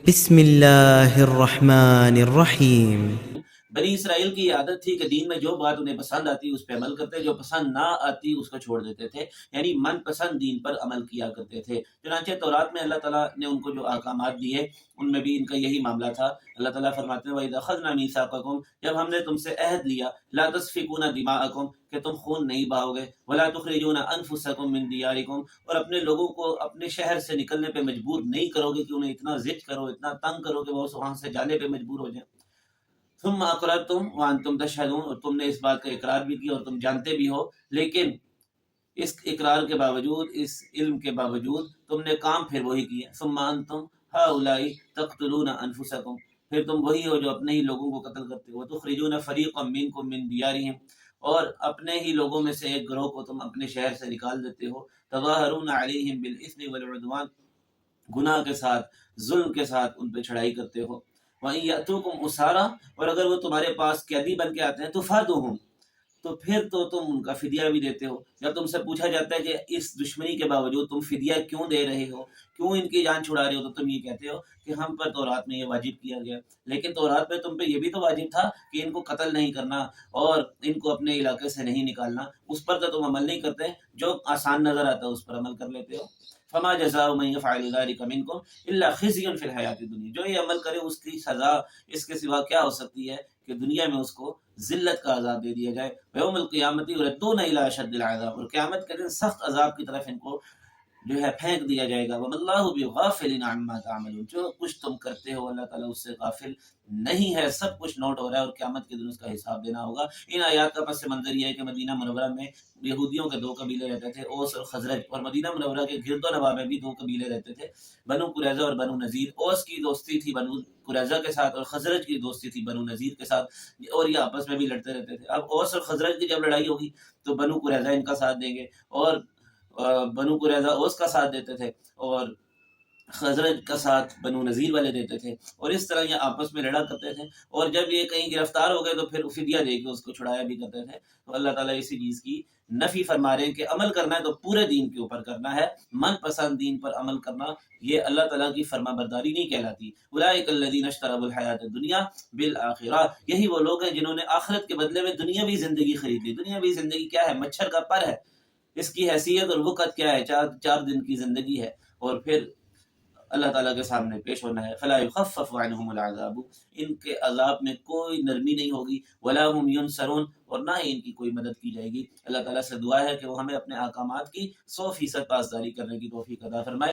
بسم اللہ الرحمن الرحیم۔ بنی اسرائیل کی یہ عادت تھی کہ دین میں جو بات انہیں پسند آتی اس پہ عمل کرتے، جو پسند نہ آتی اس کو چھوڑ دیتے تھے، یعنی من پسند دین پر عمل کیا کرتے تھے۔ چنانچہ تورات میں اللہ تعالیٰ نے ان کو جو احکامات دیے ان میں بھی ان کا یہی معاملہ تھا۔ اللہ تعالیٰ فرماتے ہیں وَإِذْ أَخَذْنَا مِيثَاقَكُمْ، جب ہم نے تم سے عہد لیا، لَا تَسْفِكُونَ دِمَاءَكُمْ، کہ تم خون نہیں بہاؤ گے، وَلَا تُخْرِجُونَ أَنفُسَكُم مِّن دِيَارِكُمْ، اور اپنے لوگوں کو اپنے شہر سے نکلنے پہ مجبور نہیں کرو گے کہ انہیں اتنا ضد کرو، اتنا تنگ کرو کہ وہ وہاں سے جانے پہ مجبور ہو جائیں۔ ثم اقررتم وانتم تشهدون، اور تم نے اس بات کا اقرار بھی کیا اور تم جانتے بھی ہو، لیکن اس اقرار کے باوجود، اس علم کے باوجود تم نے کام پھر وہی کیے۔ ثم انتم هؤلاء تقتلون انفسکم، پھر تم وہی ہو جو اپنے ہی لوگوں کو قتل کرتے ہو۔ تخرجون فریقا منکم من دیارہم، اور اپنے ہی لوگوں میں سے ایک گروہ کو تم اپنے شہر سے نکال دیتے ہو۔ تظاہرون علیہم بالاثم والعدوان، گناہ کے ساتھ، ظلم کے ساتھ ان پہ چڑھائی کرتے ہو۔ وَإِن يَأْتُوكُمْ أُسَارَىٰ، اور اگر وہ تمہارے پاس قیدی بن کے آتے ہیں، تُفَادُوهُمْ، تو پھر تو تم ان کا فدیہ بھی دیتے ہو۔ جب تم سے پوچھا جاتا ہے کہ اس دشمنی کے باوجود تم فدیہ کیوں دے رہے ہو، کیوں ان کی جان چھڑا رہے ہو، تو تم یہ کہتے ہو کہ ہم پر تورات میں یہ واجب کیا گیا، لیکن تورات میں تم پہ یہ بھی تو واجب تھا کہ ان کو قتل نہیں کرنا اور ان کو اپنے علاقے سے نہیں نکالنا، اس پر تو تم عمل نہیں کرتے، جو آسان نظر آتا ہے اس پر عمل کر لیتے ہو۔ فما جزاء من يفعل ذلك منكم الا خزي في الحیات الدنیا، جو یہ عمل کرے اس کی سزا اس کے سوا کیا ہو سکتی ہے کہ دنیا میں اس کو ذلت کا عذاب دے دیا جائے۔ ویوم القیامت یردون الی اشد العذاب، اور قیامت کے دن سخت عذاب کی طرف ان کو جو ہے پھینک دیا جائے گا۔ وَمَا اللَّهُ بِغَافِلٍ عَمَّا تَعْمَلُونَ، جو کچھ تم کرتے ہو اللہ تعالیٰ اس سے غافل نہیں ہے، سب کچھ نوٹ ہو رہا ہے اور قیامت کے دن اس کا حساب دینا ہوگا۔ ان آیات کا پس منظر یہ ہے کہ مدینہ منورہ میں یہودیوں کے دو قبیلے رہتے تھے، اوس اور خزرج، اور مدینہ منورہ کے گرد و نواح میں بھی دو قبیلے رہتے تھے، بنو قریظہ اور بنو نذیر۔ اوس کی دوستی تھی بنو قریظہ کے ساتھ اور خزرج کی دوستی تھی بنو نذیر کے ساتھ، اور یہ آپس میں بھی لڑتے رہتے تھے۔ اب اوس اور خزرج کی جب لڑائی ہوگی تو بنو قریظہ ان کا ساتھ دیں گے، اور بنو قریظہ اوس کا ساتھ دیتے تھے اور خزرج کا ساتھ بنو نذیر والے دیتے تھے، اور اس طرح یہ آپس میں لڑا کرتے تھے، اور جب یہ کہیں گرفتار ہو گئے تو پھر فدیہ دے کے اس کو چھڑایا بھی کرتے تھے۔ تو اللہ تعالیٰ اسی چیز کی نفی فرما رہے ہیں کہ عمل کرنا ہے تو پورے دین کے اوپر کرنا ہے، من پسند دین پر عمل کرنا یہ اللہ تعالیٰ کی فرما برداری نہیں کہلاتی۔ اولئک الذین اشتروا الحیاۃ الدنیا بالآخرہ، یہی وہ لوگ ہیں جنہوں نے آخرت کے بدلے میں دنیاوی زندگی خرید لی۔ دنیاوی زندگی کیا ہے؟ مچھر کا پر ہے، اس کی حیثیت اور وقت کیا ہے؟ چار دن کی زندگی ہے، اور پھر اللہ تعالیٰ کے سامنے پیش ہونا ہے۔ فلا یخفف عنہم العذاب، ان کے عذاب میں کوئی نرمی نہیں ہوگی، ولا هم ینصرون، اور نہ ہی ان کی کوئی مدد کی جائے گی۔ اللہ تعالیٰ سے دعا ہے کہ وہ ہمیں اپنے احکامات کی 100% پاسداری کرنے کی توفیق عطا فرمائے۔